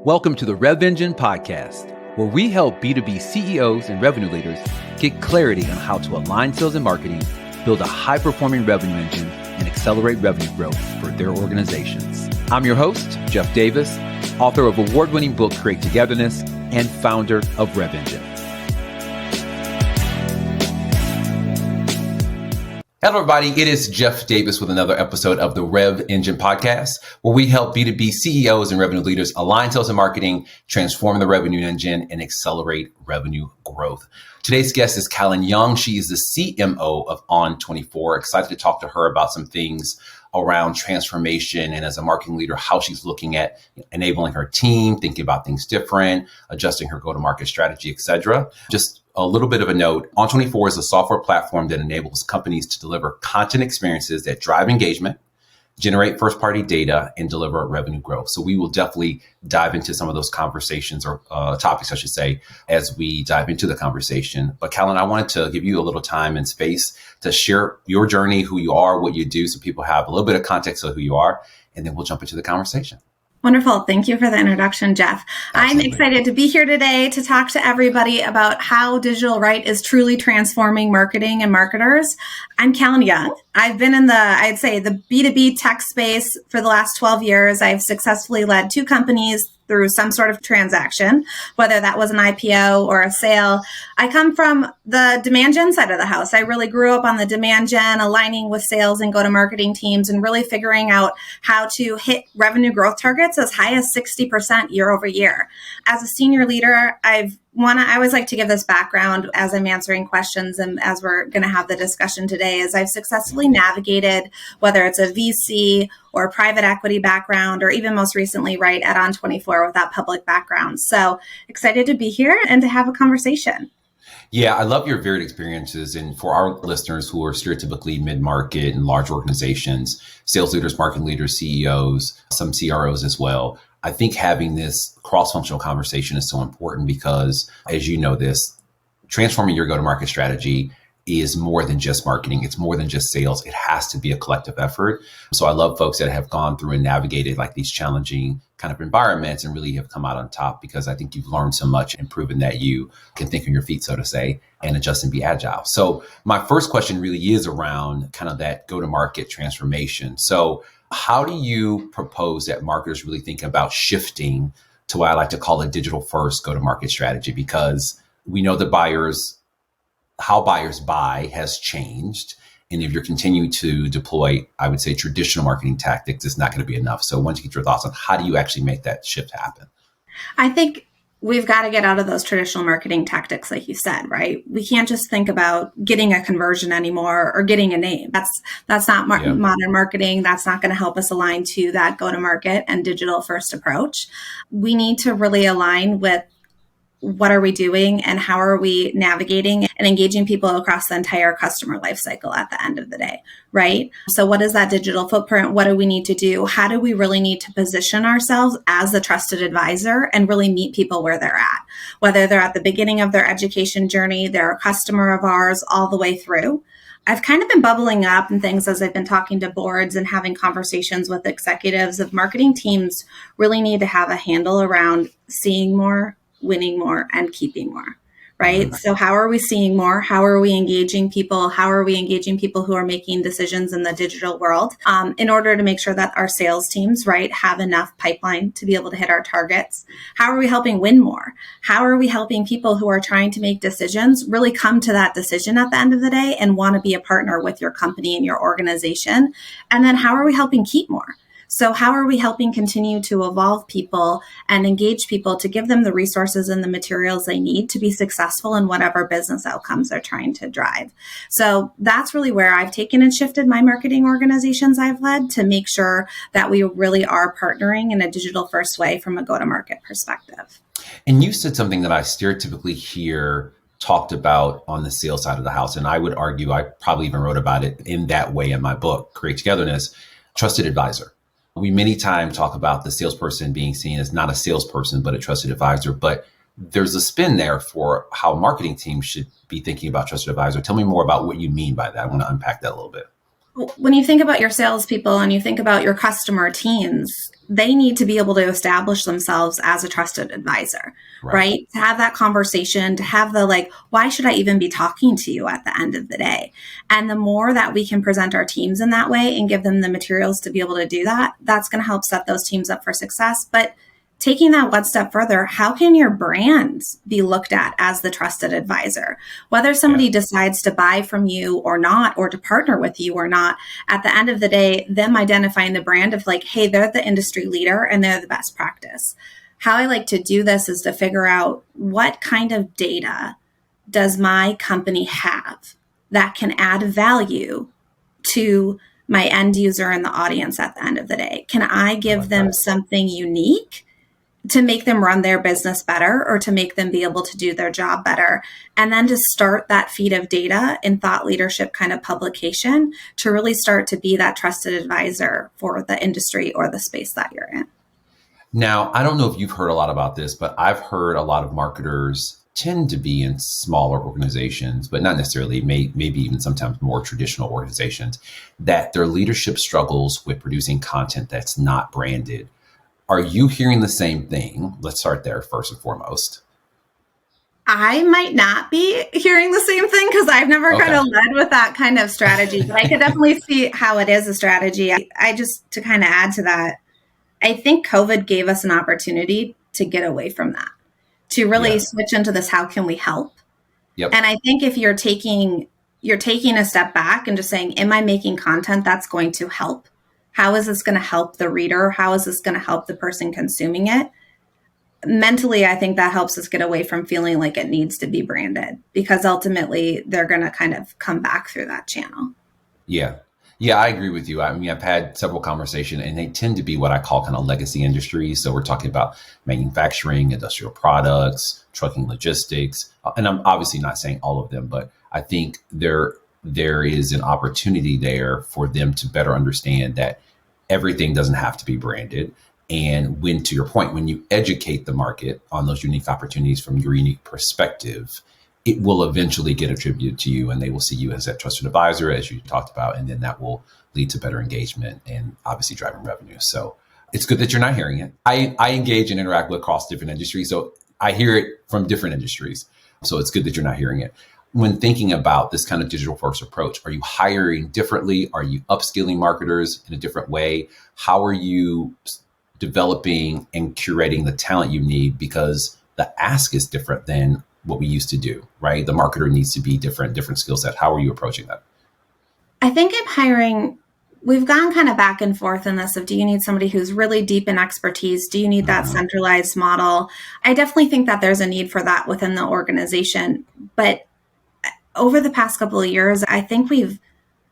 Welcome to the Rev Engine podcast, where we help B2B CEOs and revenue leaders get clarity on how to align sales and marketing, build a high-performing revenue engine, and accelerate revenue growth for their organizations. I'm your host, Jeff Davis, author of award-winning book Create Togetherness and founder of Rev Engine. Hello, everybody. It is Jeff Davis with another episode of the Rev Engine podcast, where we help B2B CEOs and revenue leaders align sales and marketing, transform the revenue engine, and accelerate revenue growth. Today's guest is Callan Young. She is the CMO of On24. Excited to talk to her about some things around transformation and as a marketing leader, how she's looking at enabling her team, thinking about things different, adjusting her go-to-market strategy, etc. Just a little bit of a note, On24 is a software platform that enables companies to deliver content experiences that drive engagement, generate first-party data, and deliver revenue growth. So we will definitely dive into some of those conversations or topics, I should say, as we dive into the conversation. But Callan, I wanted to give you a little time and space to share your journey, who you are, what you do, so people have a little bit of context of who you are, and then we'll jump into the conversation. Wonderful. Thank you for the introduction, Jeff. Absolutely. I'm excited to be here today to talk to everybody about how digital right is truly transforming marketing and marketers. I'm Callan Young. I've been in the B2B tech space for the last 12 years. I've successfully led 2 companies through some sort of transaction, whether that was an IPO or a sale. I come from the demand gen side of the house. I really grew up on the demand gen, aligning with sales and go-to-marketing teams and really figuring out how to hit revenue growth targets as high as 60% year over year. As a senior leader, I always like to give this background as I'm answering questions and as we're going to have the discussion today, is I've successfully navigated, whether it's a VC or private equity background, or even most recently, right, at On24 with that public background. So excited to be here and to have a conversation. Yeah, I love your varied experiences. And for our listeners who are stereotypically mid-market and large organizations, sales leaders, marketing leaders, CEOs, some CROs as well, I think having this cross-functional conversation is so important because, as you know this, transforming your go-to-market strategy is more than just marketing. It's more than just sales. It has to be a collective effort. So I love folks that have gone through and navigated like these challenging kind of environments and really have come out on top, because I think you've learned so much and proven that you can think on your feet, so to say, and adjust and be agile. So my first question really is around kind of that go-to-market transformation. So how do you propose that marketers really think about shifting to what I like to call a digital first go-to-market strategy? Because we know that how buyers buy has changed. And if you're continuing to deploy, I would say, traditional marketing tactics, it's not going to be enough. So I want to get your thoughts on how do you actually make that shift happen? I think we've got to get out of those traditional marketing tactics, like you said, right? We can't just think about getting a conversion anymore or getting a name. That's not modern marketing. That's not going to help us align to that go-to-market and digital first approach. We need to really align with what are we doing and how are we navigating and engaging people across the entire customer lifecycle at the end of the day, right? So what is that digital footprint? What do we need to do? How do we really need to position ourselves as the trusted advisor and really meet people where they're at? Whether they're at the beginning of their education journey, they're a customer of ours all the way through. I've kind of been bubbling up and things as I've been talking to boards and having conversations with executives of marketing teams really need to have a handle around seeing more, winning more, and keeping more, right? Mm-hmm. So how are we seeing more? How are we engaging people? How are we engaging people who are making decisions in the digital world in order to make sure that our sales teams, right, have enough pipeline to be able to hit our targets? How are we helping win more? How are we helping people who are trying to make decisions really come to that decision at the end of the day and want to be a partner with your company and your organization? And then how are we helping keep more? So how are we helping continue to evolve people and engage people to give them the resources and the materials they need to be successful in whatever business outcomes they're trying to drive? So that's really where I've taken and shifted my marketing organizations I've led to make sure that we really are partnering in a digital first way from a go-to-market perspective. And you said something that I stereotypically hear talked about on the sales side of the house. And I would argue, I probably even wrote about it in that way in my book, Create Togetherness, trusted advisor. We many times talk about the salesperson being seen as not a salesperson, but a trusted advisor. But there's a spin there for how marketing teams should be thinking about trusted advisor. Tell me more about what you mean by that. I want to unpack that a little bit. when you think about your salespeople and you think about your customer teams, they need to be able to establish themselves as a trusted advisor, right? To have that conversation, to have the like, why should I even be talking to you at the end of the day? And the more that we can present our teams in that way and give them the materials to be able to do that, that's going to help set those teams up for success. But taking that one step further, how can your brand be looked at as the trusted advisor? Whether somebody decides to buy from you or not, or to partner with you or not, at the end of the day, them identifying the brand of like, hey, they're the industry leader and they're the best practice. How I like to do this is to figure out what kind of data does my company have that can add value to my end user and the audience at the end of the day? Can I give them something unique to make them run their business better or to make them be able to do their job better? And then to start that feed of data in thought leadership kind of publication to really start to be that trusted advisor for the industry or the space that you're in. Now, I don't know if you've heard a lot about this, but I've heard a lot of marketers tend to be in smaller organizations, but not necessarily, maybe even sometimes more traditional organizations, that their leadership struggles with producing content that's not branded. Are you hearing the same thing? Let's start there first and foremost. I might not be hearing the same thing because I've never kind of led with that kind of strategy, but I could definitely see how it is a strategy. I just, to kind of add to that, I think COVID gave us an opportunity to get away from that, to really switch into this, how can we help? And I think if you're taking a step back and just saying, am I making content that's going to help? How is this going to help the reader? How is this going to help the person consuming it? Mentally, I think that helps us get away from feeling like it needs to be branded, because ultimately they're going to kind of come back through that channel. Yeah, I agree with you. I mean, I've had several conversations and they tend to be what I call kind of legacy industries. So we're talking about manufacturing, industrial products, trucking, logistics. And I'm obviously not saying all of them, but I think there is an opportunity there for them to better understand that everything doesn't have to be branded. And when, to your point, when you educate the market on those unique opportunities from your unique perspective, it will eventually get attributed to you and they will see you as that trusted advisor, as you talked about. And then that will lead to better engagement and obviously driving revenue. So it's good that you're not hearing it. I engage and interact with across different industries. So I hear it from different industries. So it's good that you're not hearing it. When thinking about this kind of digital first approach, are you hiring differently? Are you upskilling marketers in a different way? How are you developing and curating the talent you need? Because the ask is different than what we used to do, right? The marketer needs to be different skill set. How are you approaching that? I think I'm hiring, we've gone kind of back and forth in this of, do you need somebody who's really deep in expertise? Do you need that centralized model? I definitely think that there's a need for that within the organization. But over the past couple of years, I think we've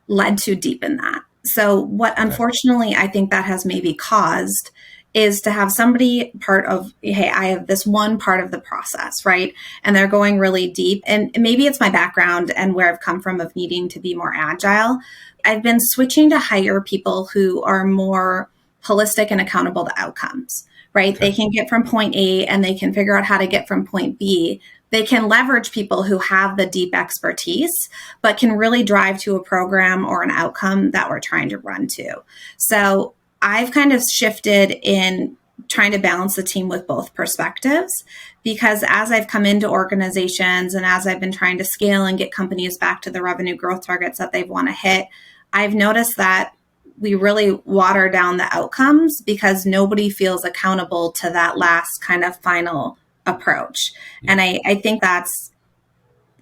led too deep in that. So what unfortunately I think that has maybe caused is to have somebody part of, hey, I have this one part of the process, right? And they're going really deep. And maybe it's my background and where I've come from of needing to be more agile. I've been switching to hire people who are more holistic and accountable to outcomes, right? They can get from point A and they can figure out how to get from point B. They can leverage people who have the deep expertise, but can really drive to a program or an outcome that we're trying to run to. So I've kind of shifted in trying to balance the team with both perspectives, because as I've come into organizations and as I've been trying to scale and get companies back to the revenue growth targets that they want to hit, I've noticed that we really water down the outcomes because nobody feels accountable to that last kind of final approach. And I think that's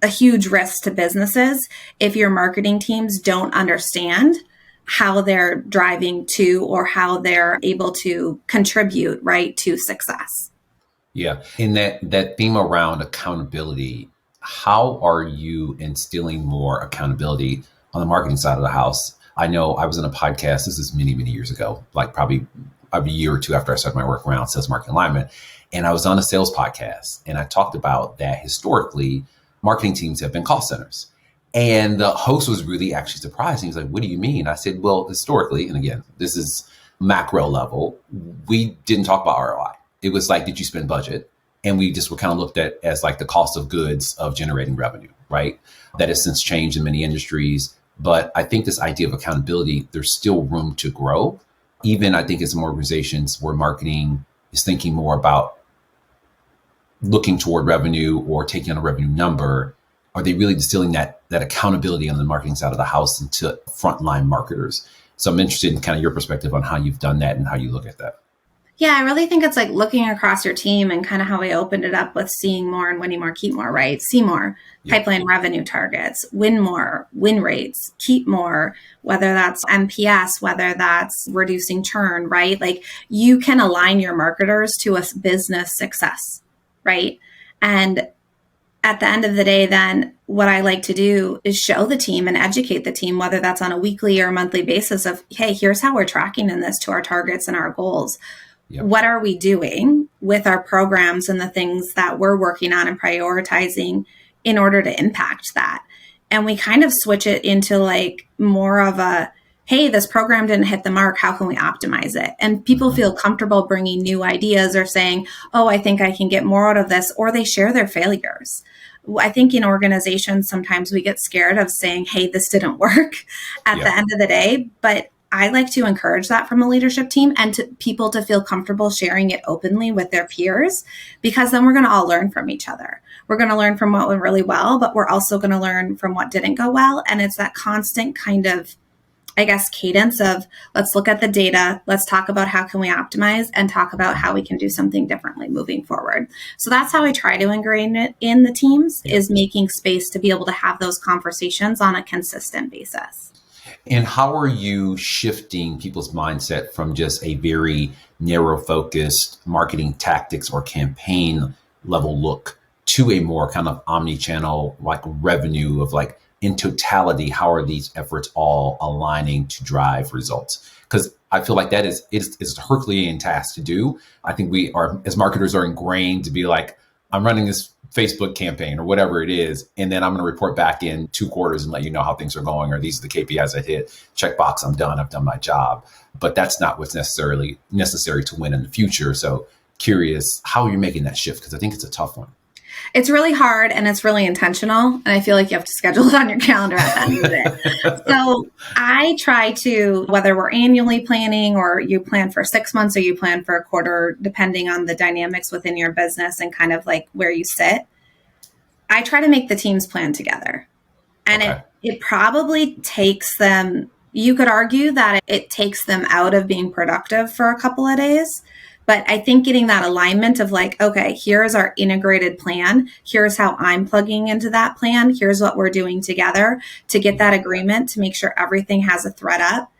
a huge risk to businesses if your marketing teams don't understand how they're driving to or how they're able to contribute, right, to success. Yeah. And that theme around accountability, how are you instilling more accountability on the marketing side of the house? I know I was in a podcast, this is many, many years ago, like probably a year or two after I started my work around sales marketing alignment. And I was on a sales podcast and I talked about that historically, marketing teams have been call centers. And the host was really actually surprised. He was like, what do you mean? I said, well, historically, and again, this is macro level, we didn't talk about ROI. It was like, did you spend budget? And we just were kind of looked at as like the cost of goods of generating revenue, right? That has since changed in many industries. But I think this idea of accountability, there's still room to grow. Even I think in some organizations where marketing is thinking more about looking toward revenue or taking on a revenue number, are they really distilling that accountability on the marketing side of the house into frontline marketers? So I'm interested in kind of your perspective on how you've done that and how you look at that. Yeah, I really think it's like looking across your team and kind of how I opened it up with seeing more and winning more, keep more, right? See more, pipeline revenue targets, win more, win rates, keep more, whether that's NPS, whether that's reducing churn, right? Like you can align your marketers to a business success, right? And at the end of the day, then what I like to do is show the team and educate the team, whether that's on a weekly or monthly basis of, hey, here's how we're tracking in this to our targets and our goals. Yep. What are we doing with our programs and the things that we're working on and prioritizing in order to impact that? And we kind of switch it into like more of a, hey, this program didn't hit the mark. How can we optimize it? And people feel comfortable bringing new ideas or saying, oh, I think I can get more out of this, or they share their failures. I think in organizations, sometimes we get scared of saying, hey, this didn't work at the end of the day. But I like to encourage that from a leadership team and to people to feel comfortable sharing it openly with their peers, because then we're going to all learn from each other. We're going to learn from what went really well, but we're also going to learn from what didn't go well. And it's that constant kind of, I guess, cadence of let's look at the data, let's talk about how can we optimize and talk about how we can do something differently moving forward. So that's how I try to ingrain it in the teams, is making space to be able to have those conversations on a consistent basis. And how are you shifting people's mindset from just a very narrow focused marketing tactics or campaign level look to a more kind of omni-channel like revenue of like in totality, how are these efforts all aligning to drive results? Because I feel like that is a Herculean task to do. I think we are, as marketers, are ingrained to be like, I'm running this Facebook campaign or whatever it is, and then I'm going to report back in 2 quarters and let you know how things are going, or these are the KPIs I hit. Checkbox, I'm done. I've done my job. But that's not what's necessary to win in the future. So curious how you're making that shift, because I think it's a tough one. It's really hard and it's really intentional. And I feel like you have to schedule it on your calendar at the end of it. So I try to, whether we're annually planning or you plan for 6 months or you plan for a quarter, depending on the dynamics within your business and kind of like where you sit, I try to make the teams plan together. And it probably takes them, you could argue that it takes them out of being productive for a couple of days. But I think getting that alignment of like, okay, here's our integrated plan. Here's how I'm plugging into that plan. Here's what we're doing together to get that agreement to make sure everything has a thread up.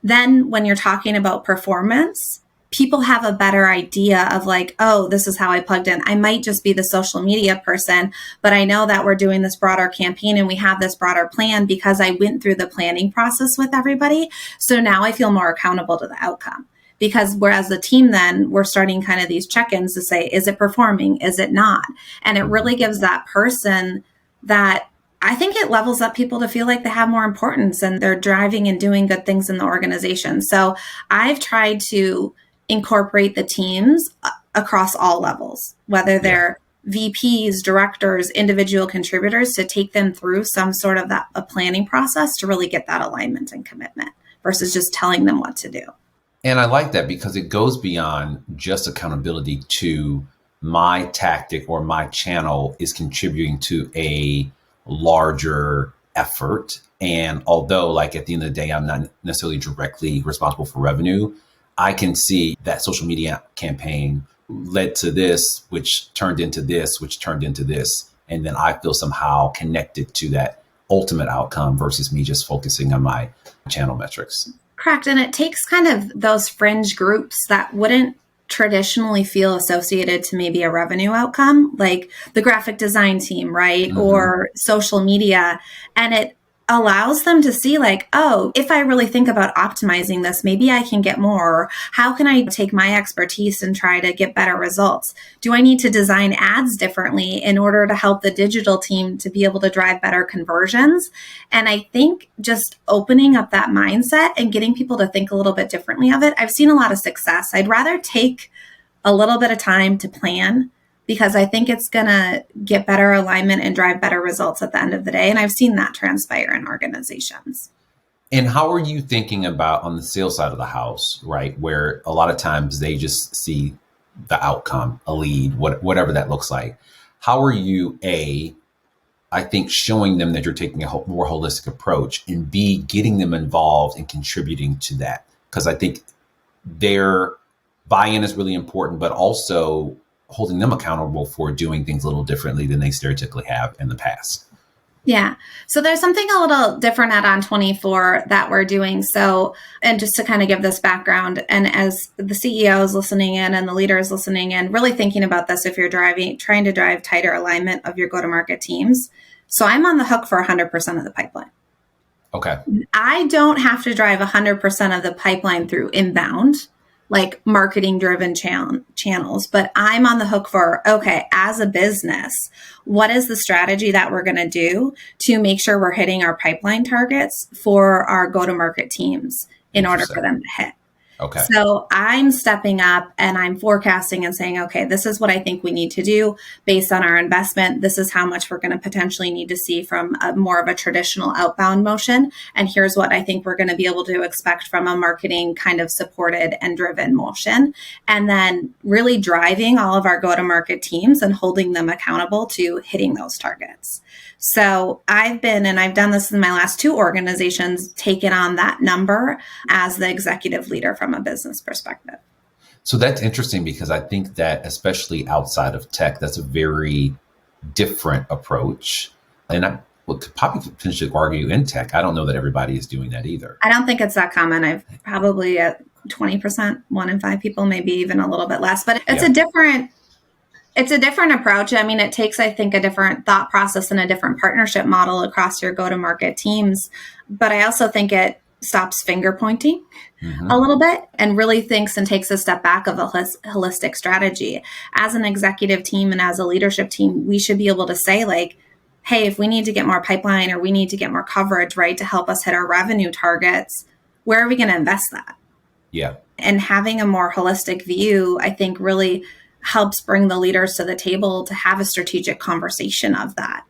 Then when you're talking about performance, people have a better idea of like, oh, this is how I plugged in. I might just be the social media person, but I know that we're doing this broader campaign and we have this broader plan because I went through the planning process with everybody. So now I feel more accountable to the outcome. Because whereas the team, then we're starting kind of these check-ins to say, is it performing? Is it not? And it really gives that person that, I think it levels up people to feel like they have more importance and they're driving and doing good things in the organization. So I've tried to incorporate the teams across all levels, whether they're VPs, directors, individual contributors, to take them through some sort of a planning process to really get that alignment and commitment versus just telling them what to do. And I like that because it goes beyond just accountability to my tactic or my channel is contributing to a larger effort. And although like at the end of the day, I'm not necessarily directly responsible for revenue, I can see that social media campaign led to this, which turned into this, which turned into this. And then I feel somehow connected to that ultimate outcome versus me just focusing on my channel metrics. Correct. And it takes kind of those fringe groups that wouldn't traditionally feel associated to maybe a revenue outcome, like the graphic design team, right? Mm-hmm. Or social media. And it allows them to see like, oh, if I really think about optimizing this, maybe I can get more. How can I take my expertise and try to get better results? Do I need to design ads differently in order to help the digital team to be able to drive better conversions? And I think just opening up that mindset and getting people to think a little bit differently of it, I've seen a lot of success. I'd rather take a little bit of time to plan because I think it's going to get better alignment and drive better results at the end of the day. And I've seen that transpire in organizations. And how are you thinking about on the sales side of the house, right? Where a lot of times they just see the outcome, a lead, whatever that looks like. How are you, I think, showing them that you're taking a more holistic approach, and B, getting them involved and contributing to that? Because I think their buy-in is really important, but also holding them accountable for doing things a little differently than they stereotypically have in the past. Yeah. So there's something a little different at On24 that we're doing. So, and just to kind of give this background, and as the CEO is listening in and the leader is listening in, really thinking about this if you're trying to drive tighter alignment of your go-to-market teams. So I'm on the hook for 100% of the pipeline. Okay. I don't have to drive 100% of the pipeline through inbound, like marketing driven channels, but I'm on the hook for, okay, as a business, what is the strategy that we're going to do to make sure we're hitting our pipeline targets for our go-to-market teams in order for them to hit? Okay. So I'm stepping up and I'm forecasting and saying, okay, this is what I think we need to do based on our investment. This is how much we're going to potentially need to see from more of a traditional outbound motion. And here's what I think we're going to be able to expect from a marketing kind of supported and driven motion. And then really driving all of our go-to-market teams and holding them accountable to hitting those targets. So I've done this in my last 2 organizations, taken on that number as the executive leader from a business perspective. So that's interesting, because I think that especially outside of tech, that's a very different approach. And I could probably potentially argue in tech, I don't know that everybody is doing that either. I don't think it's that common. I've probably at 20%, 1 in 5 people, maybe even a little bit less, but it's a different approach. I mean, it takes, I think, a different thought process and a different partnership model across your go-to-market teams. But I also think it stops finger pointing a little bit and really thinks and takes a step back of a holistic strategy. As an executive team and as a leadership team, we should be able to say, like, hey, if we need to get more pipeline or we need to get more coverage, right, to help us hit our revenue targets, where are we going to invest that? Yeah. And having a more holistic view, I think, really helps bring the leaders to the table to have a strategic conversation of that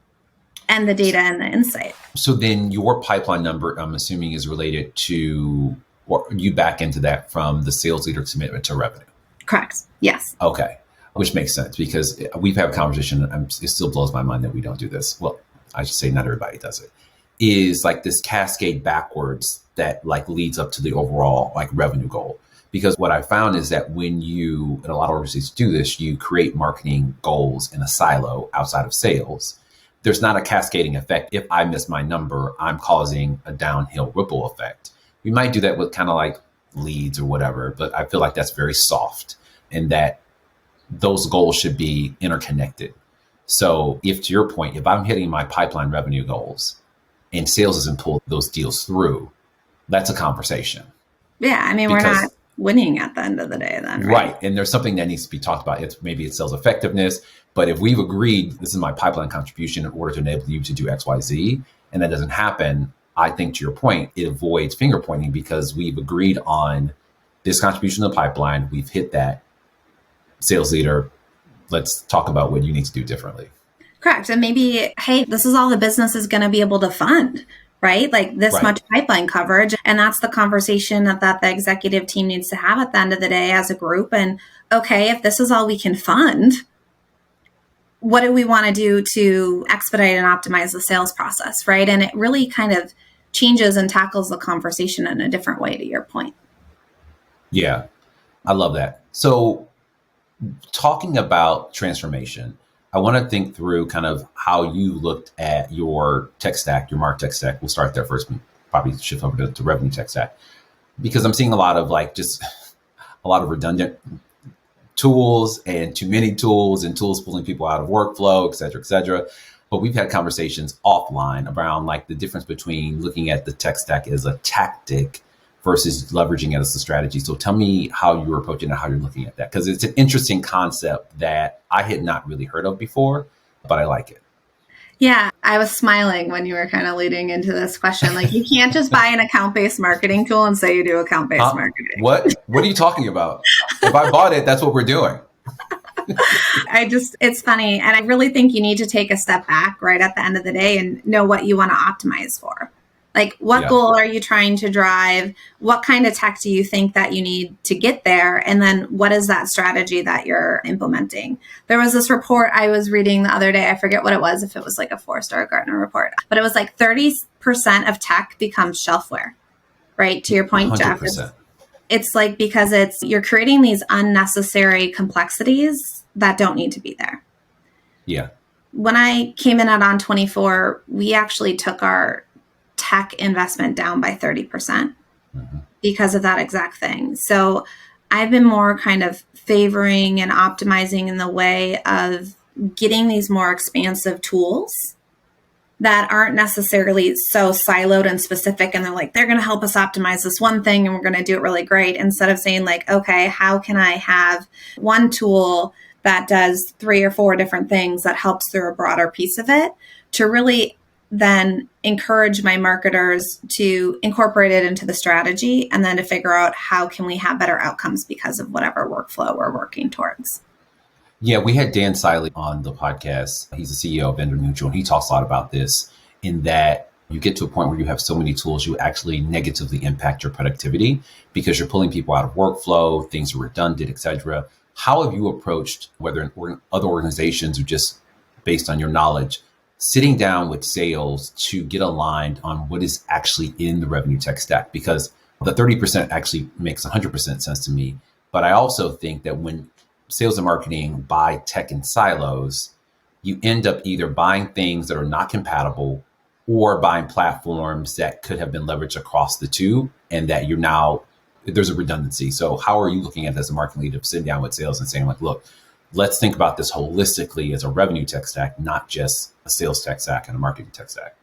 and the data and the insight. So then your pipeline number, I'm assuming, is related to, or you back into that from the sales leader's commitment to revenue. Correct. Yes. Okay. Which makes sense, because we've had a conversation. It still blows my mind that we don't do this. Well, I should say not everybody does it. Is like this cascade backwards that like leads up to the overall like revenue goal. Because what I found is that when you, and a lot of organizations do this, you create marketing goals in a silo outside of sales. There's not a cascading effect. If I miss my number, I'm causing a downhill ripple effect. We might do that with kind of like leads or whatever, but I feel like that's very soft, and that those goals should be interconnected. So if, to your point, if I'm hitting my pipeline revenue goals and sales doesn't pull those deals through, that's a conversation. Yeah. I mean, we're not winning at the end of the day then. Right. And there's something that needs to be talked about. Maybe it's sales effectiveness, but if we've agreed this is my pipeline contribution in order to enable you to do X, Y, Z, and that doesn't happen, I think, to your point, it avoids finger pointing, because we've agreed on this contribution to the pipeline. We've hit that. Sales leader, let's talk about what you need to do differently. Correct. And maybe, hey, this is all the business is going to be able to fund, right? Like this much pipeline coverage. And that's the conversation that the executive team needs to have at the end of the day as a group. And okay, if this is all we can fund, what do we want to do to expedite and optimize the sales process, right? And it really kind of changes and tackles the conversation in a different way, to your point. Yeah, I love that. So talking about transformation, I want to think through kind of how you looked at your tech stack, your market tech stack. We'll start there first, probably shift over to revenue tech stack, because I'm seeing a lot of like just a lot of redundant tools and too many tools and tools pulling people out of workflow, et cetera, et cetera. But we've had conversations offline around like the difference between looking at the tech stack as a tactic versus leveraging it as a strategy. So tell me how you're approaching it, how you're looking at that, because it's an interesting concept that I had not really heard of before, but I like it. Yeah, I was smiling when you were kind of leading into this question. Like, you can't just buy an account-based marketing tool and say you do account-based marketing. What are you talking about? If I bought it, that's what we're doing. It's funny. And I really think you need to take a step back right at the end of the day and know what you want to optimize for. Like, what goal are you trying to drive? What kind of tech do you think that you need to get there? And then what is that strategy that you're implementing? There was this report I was reading the other day. I forget what it was, if it was like a 4-star Gartner report, but it was like 30% of tech becomes shelfware, right? To your point, 100%. Jeff, it's like, because you're creating these unnecessary complexities that don't need to be there. Yeah. When I came in at On24, we actually took our tech investment down by 30% because of that exact thing. So I've been more kind of favoring and optimizing in the way of getting these more expansive tools that aren't necessarily so siloed and specific, and they're going to help us optimize this one thing and we're going to do it really great, instead of saying like, okay, how can I have one tool that does 3 or 4 different things that helps through a broader piece of it, to really then encourage my marketers to incorporate it into the strategy, and then to figure out how can we have better outcomes because of whatever workflow we're working towards. Yeah, we had Dan Siley on the podcast. He's the CEO of Vendor Mutual, and he talks a lot about this, in that you get to a point where you have so many tools, you actually negatively impact your productivity because you're pulling people out of workflow, things are redundant, et cetera. How have you approached, whether in other organizations or just based on your knowledge, sitting down with sales to get aligned on what is actually in the revenue tech stack? Because the 30% actually makes 100% sense to me. But I also think that when sales and marketing buy tech in silos, you end up either buying things that are not compatible or buying platforms that could have been leveraged across the two, and that there's a redundancy. So how are you looking at it as a marketing leader, sitting down with sales and saying like, look, let's think about this holistically as a revenue tech stack, not just a sales tech stack and a marketing tech stack?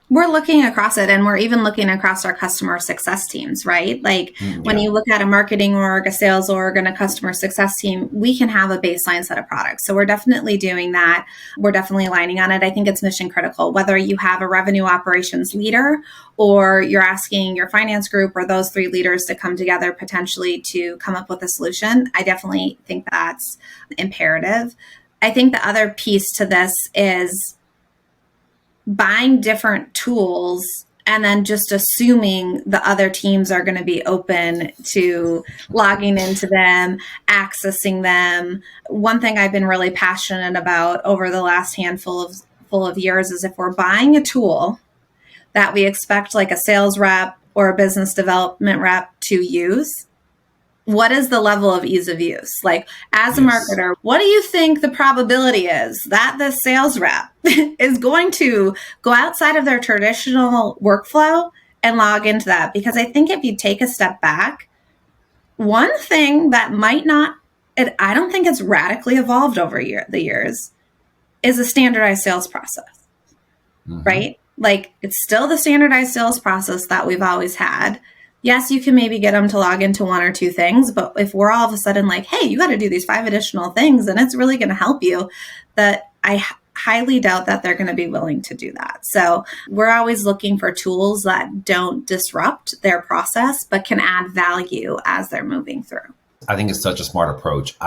We're looking across it, and we're even looking across our customer success teams, right? Like when you look at a marketing org, a sales org, and a customer success team, we can have a baseline set of products. So we're definitely doing that. We're definitely aligning on it. I think it's mission critical, whether you have a revenue operations leader or you're asking your finance group or those 3 leaders to come together potentially to come up with a solution. I definitely think that's imperative. I think the other piece to this is buying different tools and then just assuming the other teams are going to be open to logging into them, accessing them. One thing I've been really passionate about over the last handful of years is, if we're buying a tool that we expect like a sales rep or a business development rep to use, what is the level of ease of use? Like, as a marketer, what do you think the probability is that the sales rep is going to go outside of their traditional workflow and log into that? Because I think if you take a step back, one thing that I don't think it's radically evolved over the years, is a standardized sales process, right? Like, it's still the standardized sales process that we've always had. Yes, you can maybe get them to log into 1 or 2 things, but if we're all of a sudden like, hey, you got to do these 5 additional things and it's really going to help you, that I highly doubt that they're going to be willing to do that. So we're always looking for tools that don't disrupt their process, but can add value as they're moving through. I think it's such a smart approach.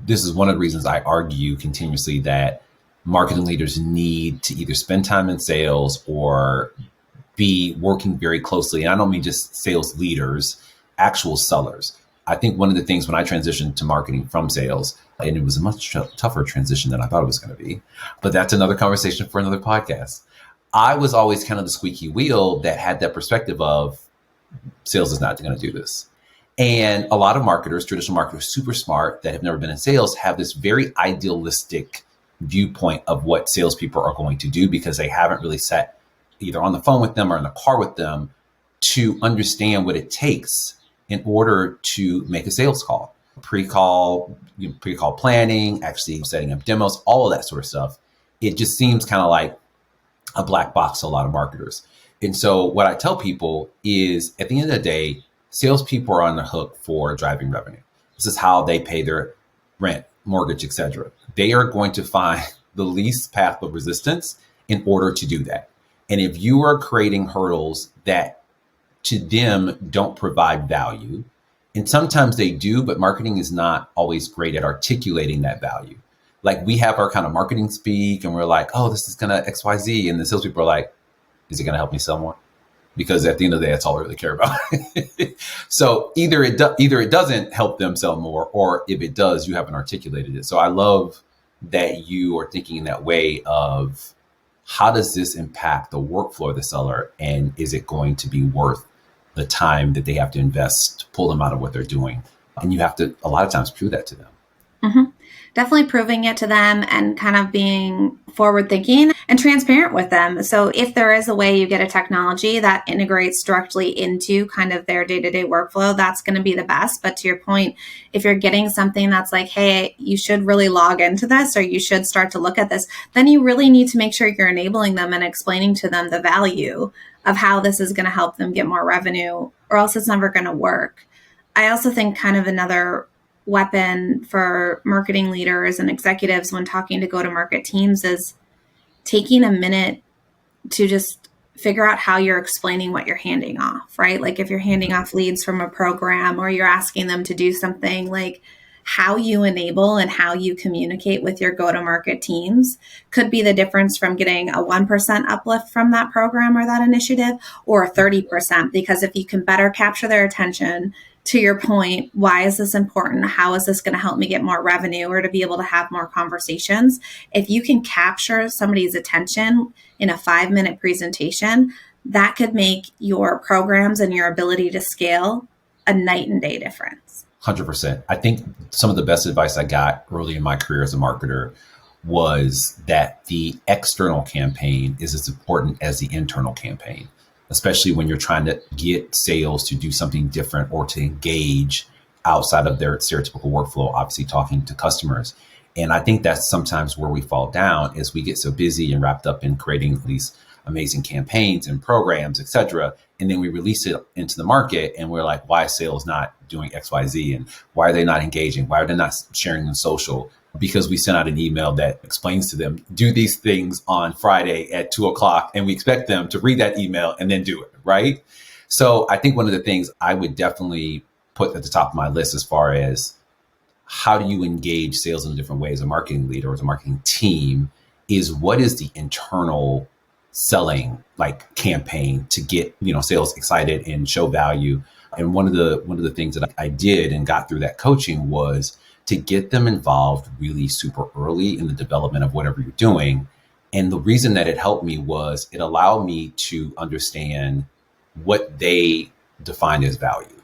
This is one of the reasons I argue continuously that marketing leaders need to either spend time in sales or be working very closely. And I don't mean just sales leaders, actual sellers. I think one of the things when I transitioned to marketing from sales, and it was a much tougher transition than I thought it was going to be, but that's another conversation for another podcast. I was always kind of the squeaky wheel that had that perspective of sales is not going to do this. And a lot of marketers, traditional marketers, super smart, that have never been in sales, have this very idealistic viewpoint of what salespeople are going to do, because they haven't really sat either on the phone with them or in the car with them to understand what it takes in order to make a sales call. Pre-call planning, actually setting up demos, all of that sort of stuff. It just seems kind of like a black box to a lot of marketers. And so what I tell people is, at the end of the day, salespeople are on the hook for driving revenue. This is how they pay their rent, mortgage, etc. They are going to find the least path of resistance in order to do that. And if you are creating hurdles that to them don't provide value, And sometimes they do, but marketing is not always great at articulating that value. Like we have our kind of marketing speak and we're like, oh, this is going to XYZ. And the salespeople are like, is it going to help me sell more? Because at the end of the day, that's all I really care about. So either it doesn't help them sell more, or if it does, you haven't articulated it. So I love that you are thinking in that way of how does this impact the workflow of the seller, and is it going to be worth the time that they have to invest to pull them out of what they're doing? And you have to, a lot of times, prove that to them. Mm-hmm. Definitely proving it to them and kind of being forward thinking and transparent with them. So if there is a way you get a technology that integrates directly into kind of their day-to-day workflow, that's going to be the best. But to your point, if you're getting something that's like, hey, you should really log into this, or you should start to look at this, then you really need to make sure you're enabling them and explaining to them the value of how this is going to help them get more revenue, or else it's never going to work. I also think kind of another weapon for marketing leaders and executives when talking to go-to-market teams is taking a minute to just figure out how you're explaining what you're handing off, right? Like if you're handing off leads from a program, or you're asking them to do something, like how you enable and how you communicate with your go-to-market teams could be the difference from getting a 1% uplift from that program or that initiative, or a 30%, because if you can better capture their attention, to your point, why is this important? How is this going to help me get more revenue, or to be able to have more conversations? If you can capture somebody's attention in a 5-minute presentation, that could make your programs and your ability to scale a night and day difference. 100%. I think some of the best advice I got early in my career as a marketer was that the external campaign is as important as the internal campaign, especially when you're trying to get sales to do something different or to engage outside of their stereotypical workflow, obviously talking to customers. And I think that's sometimes where we fall down, is we get so busy and wrapped up in creating these amazing campaigns and programs, et cetera. And then we release it into the market and we're like, why is sales not doing X, Y, Z? And why are they not engaging? Why are they not sharing on social? Because we sent out an email that explains to them, do these things on Friday at 2:00, and we expect them to read that email and then do it, right? So I think one of the things I would definitely put at the top of my list as far as how do you engage sales in different ways, a marketing leader or as a marketing team, is what is the internal selling like campaign to get, sales excited and show value. And one of the things that I did and got through that coaching was to get them involved really super early in the development of whatever you're doing. And the reason that it helped me was it allowed me to understand what they define as value,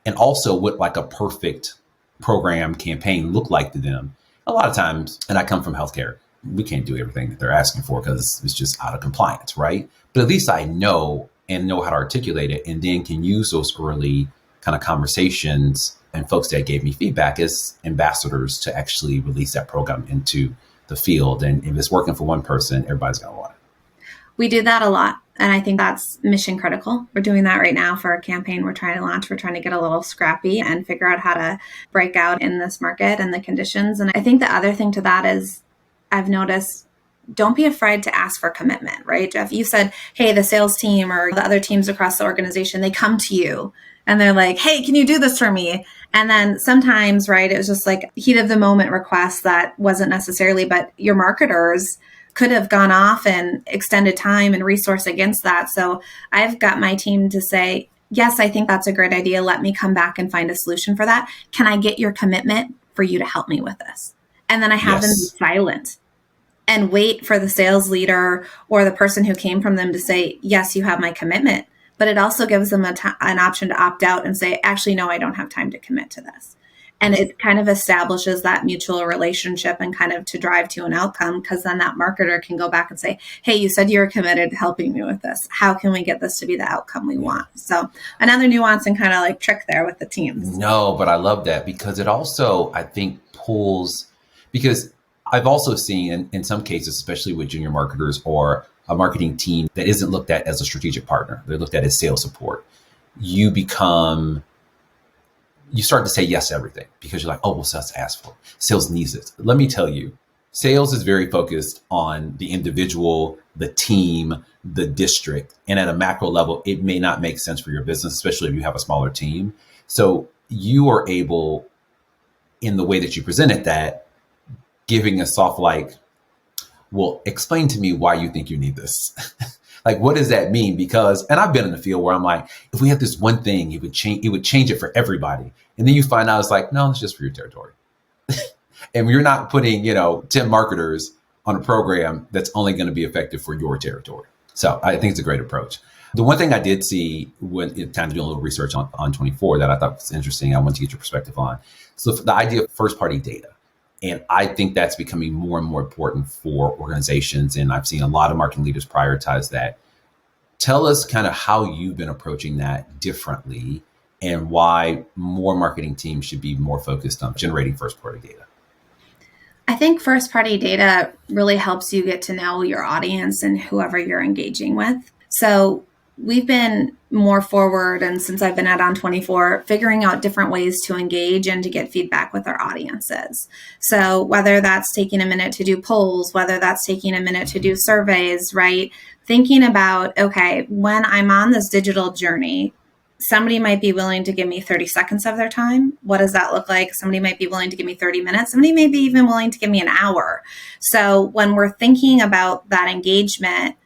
and also what like a perfect program campaign looked like to them. A lot of times, and I come from healthcare, we can't do everything that they're asking for because it's just out of compliance, right? But at least I know how to articulate it, and then can use those early kind of conversations and folks that gave me feedback as ambassadors to actually release that program into the field. And if it's working for one person, everybody's going to want it. We do that a lot. And I think that's mission critical. We're doing that right now for a campaign we're trying to launch. We're trying to get a little scrappy and figure out how to break out in this market and the conditions. And I think the other thing to that is I've noticed, don't be afraid to ask for commitment, right? Jeff, you said, hey, the sales team or the other teams across the organization, they come to you and they're like, hey, can you do this for me? And then sometimes, right, it was just like heat of the moment requests that wasn't necessarily, but your marketers could have gone off and extended time and resource against that. So I've got my team to say, yes, I think that's a great idea. Let me come back and find a solution for that. Can I get your commitment for you to help me with this? And then I have them be silent and wait for the sales leader or the person who came from them to say, yes, you have my commitment. But it also gives them an option to opt out and say, actually, no, I don't have time to commit to this. And it kind of establishes that mutual relationship and kind of to drive to an outcome, because then that marketer can go back and say, hey, you said you were committed to helping me with this. How can we get this to be the outcome we want? So another nuance and kind of like trick there with the teams. No, but I love that because it also, I think, pulls, because I've also seen in some cases, especially with junior marketers or a marketing team that isn't looked at as a strategic partner, they're looked at as sales support. You start to say yes to everything because you're like, oh, well, sales asked for it. Sales needs it. Let me tell you, sales is very focused on the individual, the team, the district. And at a macro level, it may not make sense for your business, especially if you have a smaller team. So you are able, in the way that you presented that, giving a soft like, well, explain to me why you think you need this. Like, what does that mean? Because, and I've been in the field where I'm like, if we have this one thing, it would change it for everybody. And then you find out it's like, no, it's just for your territory. And you're not putting, 10 marketers on a program that's only going to be effective for your territory. So I think it's a great approach. The one thing I did see when time to do a little research on 24 that I thought was interesting, I want to get your perspective on. So the idea of first party data. And I think that's becoming more and more important for organizations. And I've seen a lot of marketing leaders prioritize that. Tell us kind of how you've been approaching that differently and why more marketing teams should be more focused on generating first party data. I think first party data really helps you get to know your audience and whoever you're engaging with. So we've been more forward, and since I've been at On24, figuring out different ways to engage and to get feedback with our audiences. So whether that's taking a minute to do polls, whether that's taking a minute to do surveys, right? Thinking about, okay, when I'm on this digital journey, somebody might be willing to give me 30 seconds of their time. What does that look like? Somebody might be willing to give me 30 minutes. Somebody may be even willing to give me an hour. So when we're thinking about that engagement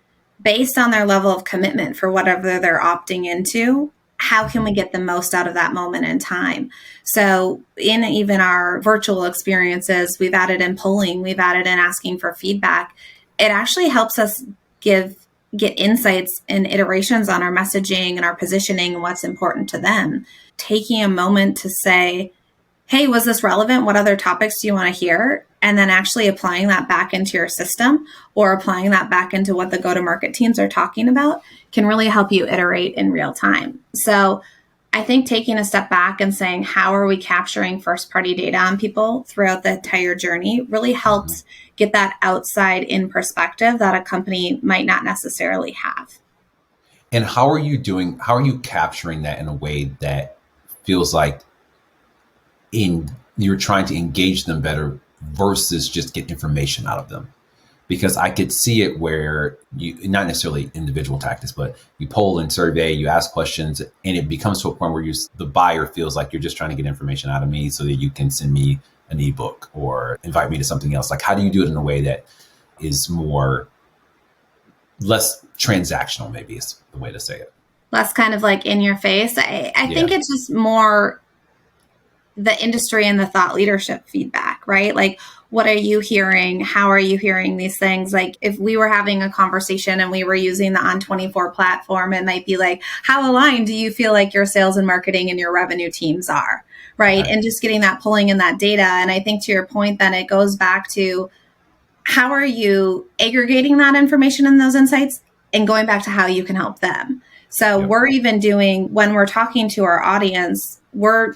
based on their level of commitment for whatever they're opting into, how can we get the most out of that moment in time? So in even our virtual experiences, we've added in polling, we've added in asking for feedback. It actually helps us get insights and iterations on our messaging and our positioning and what's important to them. Taking a moment to say, hey, was this relevant? What other topics do you want to hear? And then actually applying that back into your system or applying that back into what the go-to-market teams are talking about can really help you iterate in real time. So I think taking a step back and saying, how are we capturing first-party data on people throughout the entire journey really helps get that outside in perspective that a company might not necessarily have. And how are you capturing that in a way that feels like you're trying to engage them better versus just get information out of them? Because I could see it where you, not necessarily individual tactics, but you poll and survey, you ask questions, and it becomes to a point where the buyer feels like you're just trying to get information out of me so that you can send me an ebook or invite me to something else. Like, how do you do it in a way that is less transactional, maybe is the way to say it. Less kind of like in your face. I think it's just more the industry and the thought leadership feedback, right? Like, what are you hearing? How are you hearing these things? Like, if we were having a conversation and we were using the On24 platform, it might be like, how aligned do you feel like your sales and marketing and your revenue teams are, right? And just getting that pulling in that data. And I think to your point, then it goes back to how are you aggregating that information and those insights and going back to how you can help them. So we're even doing, when we're talking to our audience, we're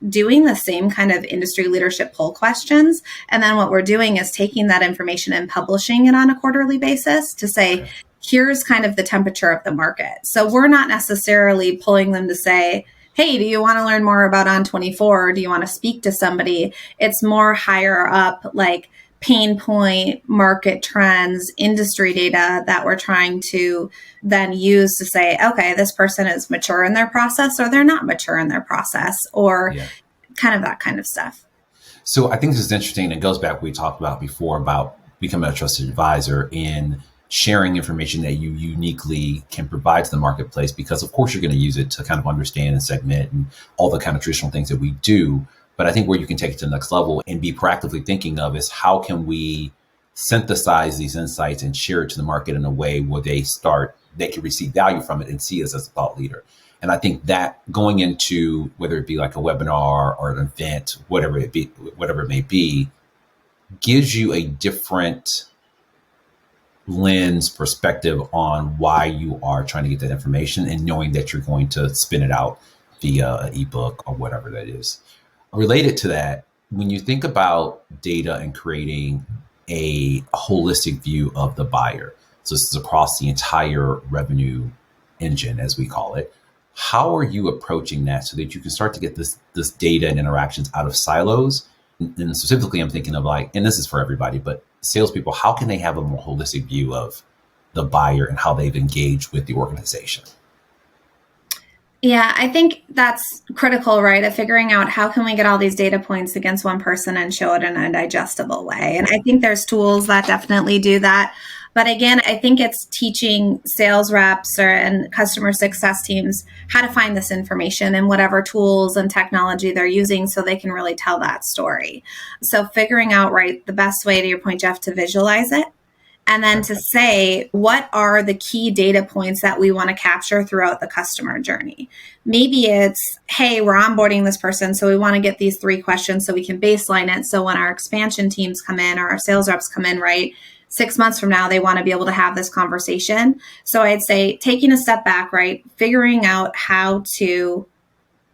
doing the same kind of industry leadership poll questions. And then what we're doing is taking that information and publishing it on a quarterly basis to say, here's kind of the temperature of the market. So we're not necessarily pulling them to say, hey, do you want to learn more about On24? Or do you want to speak to somebody? It's more higher up, like pain point, market trends, industry data that we're trying to then use to say, okay, this person is mature in their process or they're not mature in their process, or kind of that kind of stuff. So I think this is interesting. It goes back to what we talked about before about becoming a trusted advisor in sharing information that you uniquely can provide to the marketplace, because of course you're going to use it to kind of understand and segment and all the kind of traditional things that we do. But I think where you can take it to the next level and be proactively thinking of is how can we synthesize these insights and share it to the market in a way where they can receive value from it and see us as a thought leader. And I think that going into whether it be like a webinar or an event, whatever it may be, gives you a different lens perspective on why you are trying to get that information and knowing that you're going to spin it out via an ebook or whatever that is. Related to that, when you think about data and creating a holistic view of the buyer, so this is across the entire revenue engine, as we call it, how are you approaching that so that you can start to get this data and interactions out of silos? And specifically, I'm thinking of like, and this is for everybody, but salespeople, how can they have a more holistic view of the buyer and how they've engaged with the organization? Yeah, I think that's critical, right? Of figuring out how can we get all these data points against one person and show it in a digestible way. And I think there's tools that definitely do that. But again, I think it's teaching sales reps and customer success teams how to find this information and whatever tools and technology they're using so they can really tell that story. So figuring out, right, the best way, to your point, Jeff, to visualize it, and then to say, what are the key data points that we want to capture throughout the customer journey? Maybe it's, hey, we're onboarding this person, so we want to get these 3 questions so we can baseline it. So when our expansion teams come in or our sales reps come in, right, 6 months from now, they want to be able to have this conversation. So I'd say taking a step back, right, figuring out how to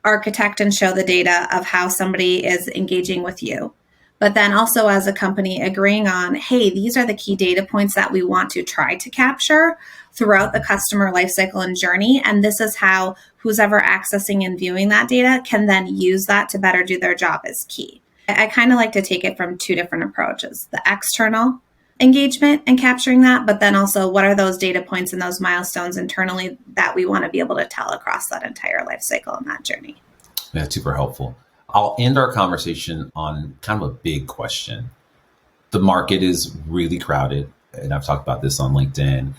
architect and show the data of how somebody is engaging with you. But then also as a company agreeing on, hey, these are the key data points that we want to try to capture throughout the customer lifecycle and journey. And this is how who's ever accessing and viewing that data can then use that to better do their job is key. I kind of like to take it from 2 different approaches: the external engagement and capturing that, but then also what are those data points and those milestones internally that we want to be able to tell across that entire lifecycle and that journey. Yeah, super helpful. I'll end our conversation on kind of a big question. The market is really crowded, and I've talked about this on LinkedIn.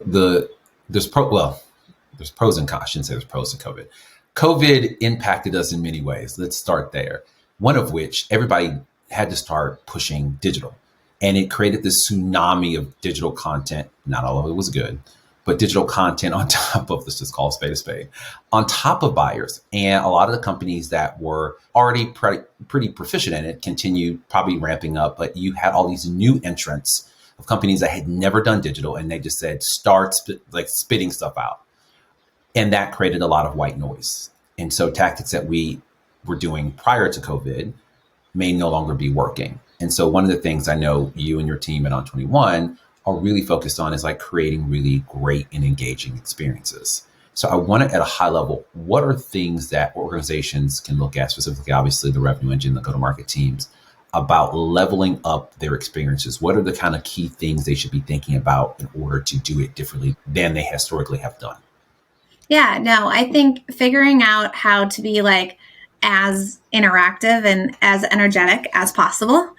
There's pros and cons. I shouldn't say there's pros to COVID. COVID impacted us in many ways. Let's start there. One of which, everybody had to start pushing digital, and it created this tsunami of digital content. Not all of it was good, but digital content on top of, let's just call a spade, on top of buyers. And a lot of the companies that were already pretty proficient in it continued probably ramping up, but you had all these new entrants of companies that had never done digital, and they just said, spitting stuff out. And that created a lot of white noise. And so tactics that we were doing prior to COVID may no longer be working. And so one of the things I know you and your team at On21 are really focused on is like creating really great and engaging experiences. So I want to, at a high level, what are things that organizations can look at, specifically, obviously, the revenue engine, the go-to-market teams, about leveling up their experiences? What are the kind of key things they should be thinking about in order to do it differently than they historically have done? Yeah, no, I think figuring out how to be like as interactive and as energetic as possible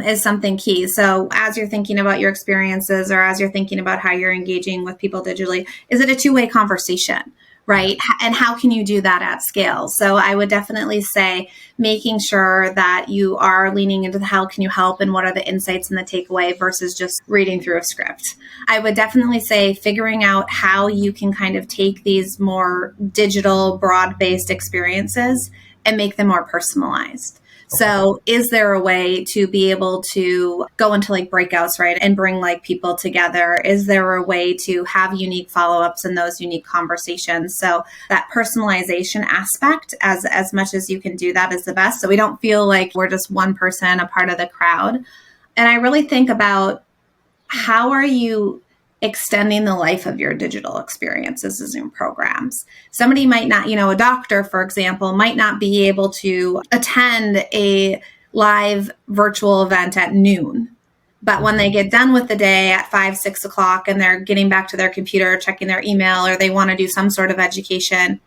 is something key. So as you're thinking about your experiences, or as you're thinking about how you're engaging with people digitally, is it a 2-way conversation, right? And how can you do that at scale? So I would definitely say making sure that you are leaning into the how can you help and what are the insights and the takeaway versus just reading through a script. I would definitely say figuring out how you can kind of take these more digital, broad-based experiences and make them more personalized. So is there a way to be able to go into like breakouts, right, and bring like people together? Is there a way to have unique follow-ups in those unique conversations? So that personalization aspect, as much as you can do that, is the best. So we don't feel like we're just one person, a part of the crowd. And I really think about, how are you extending the life of your digital experiences in programs? Somebody might not, a doctor, for example, might not be able to attend a live virtual event at noon. But when they get done with the day at 5, 6 o'clock and they're getting back to their computer, checking their email, or they want to do some sort of education,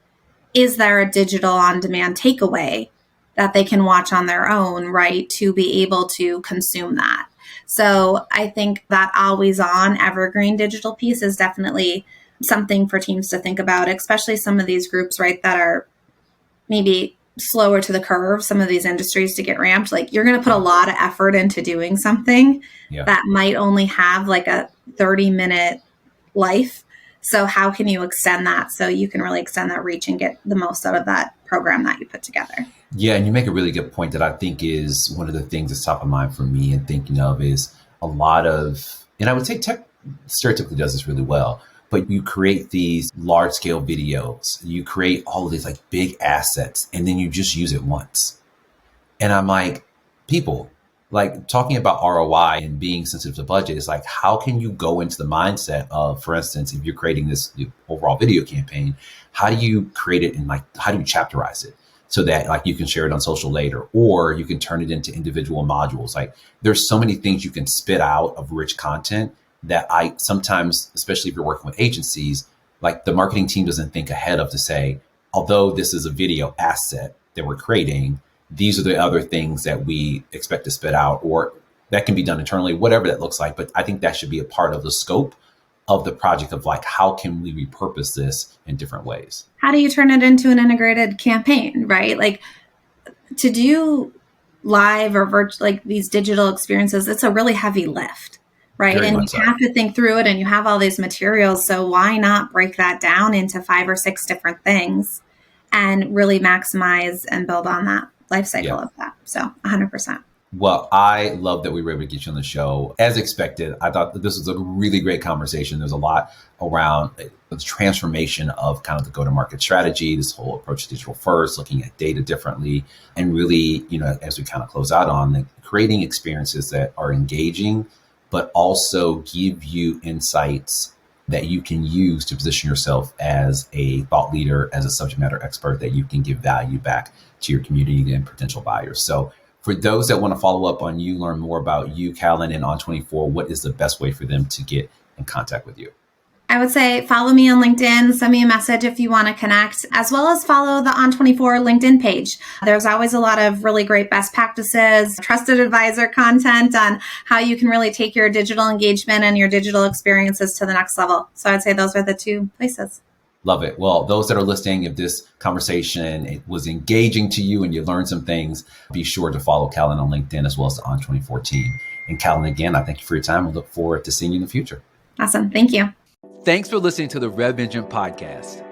is there a digital on-demand takeaway that they can watch on their own, right, to be able to consume that? So I think that always on evergreen digital piece is definitely something for teams to think about, especially some of these groups, right, that are maybe slower to the curve, some of these industries to get ramped. Like, you're going to put a lot of effort into doing something that might only have like a 30-minute life. So how can you extend that so you can really extend that reach and get the most out of that program that you put together? Yeah, and you make a really good point that I think is one of the things that's top of mind for me and thinking of is a lot of, and I would say tech stereotypically does this really well, but you create these large scale videos, you create all of these like big assets, and then you just use it once. And I'm like, people, like talking about ROI and being sensitive to budget is like, how can you go into the mindset of, for instance, if you're creating this overall video campaign, how do you create it and like, how do you chapterize it? So that like you can share it on social later, or you can turn it into individual modules. Like, there's so many things you can spit out of rich content that I sometimes, especially if you're working with agencies, Like the marketing team doesn't think ahead of to say, although this is a video asset that we're creating, these are the other things that we expect to spit out, or that can be done internally, whatever that looks like. But I think that should be a part of the scope of the project of like, how can we repurpose this in different ways? How do you turn it into an integrated campaign, right? Like to do live or virtual, like these digital experiences, it's a really heavy lift, right? Very and you much so. have to think through it, and you have all these materials. So why not break that down into 5 or 6 different things and really maximize and build on that life cycle of that? So 100%. Well, I love that we were able to get you on the show. As expected, I thought that this was a really great conversation. There's a lot around the transformation of kind of the go-to-market strategy, this whole approach to digital first, looking at data differently, and really, as we kind of close out on creating experiences that are engaging, but also give you insights that you can use to position yourself as a thought leader, as a subject matter expert, that you can give value back to your community and potential buyers. So for those that want to follow up on you, learn more about you, Callan, and On24, what is the best way for them to get in contact with you? I would say follow me on LinkedIn, send me a message if you want to connect, as well as follow the On24 LinkedIn page. There's always a lot of really great best practices, trusted advisor content on how you can really take your digital engagement and your digital experiences to the next level. So I'd say those are the 2 places. Love it. Well, those that are listening, if this conversation was engaging to you and you learned some things, be sure to follow Callan on LinkedIn as well as the On24 team. And Callan, again, I thank you for your time. We look forward to seeing you in the future. Awesome. Thank you. Thanks for listening to the Rev Engine podcast.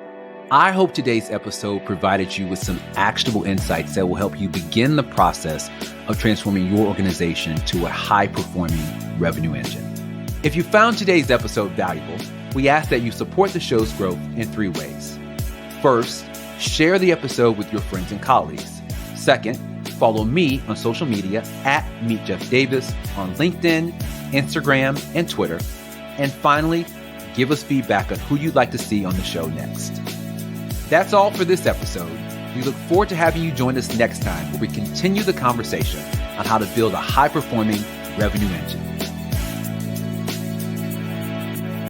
I hope today's episode provided you with some actionable insights that will help you begin the process of transforming your organization to a high-performing revenue engine. If you found today's episode valuable, we ask that you support the show's growth in 3 ways. First, share the episode with your friends and colleagues. Second, follow me on social media at Meet Jeff Davis on LinkedIn, Instagram, and Twitter. And finally, give us feedback on who you'd like to see on the show next. That's all for this episode. We look forward to having you join us next time where we continue the conversation on how to build a high-performing revenue engine.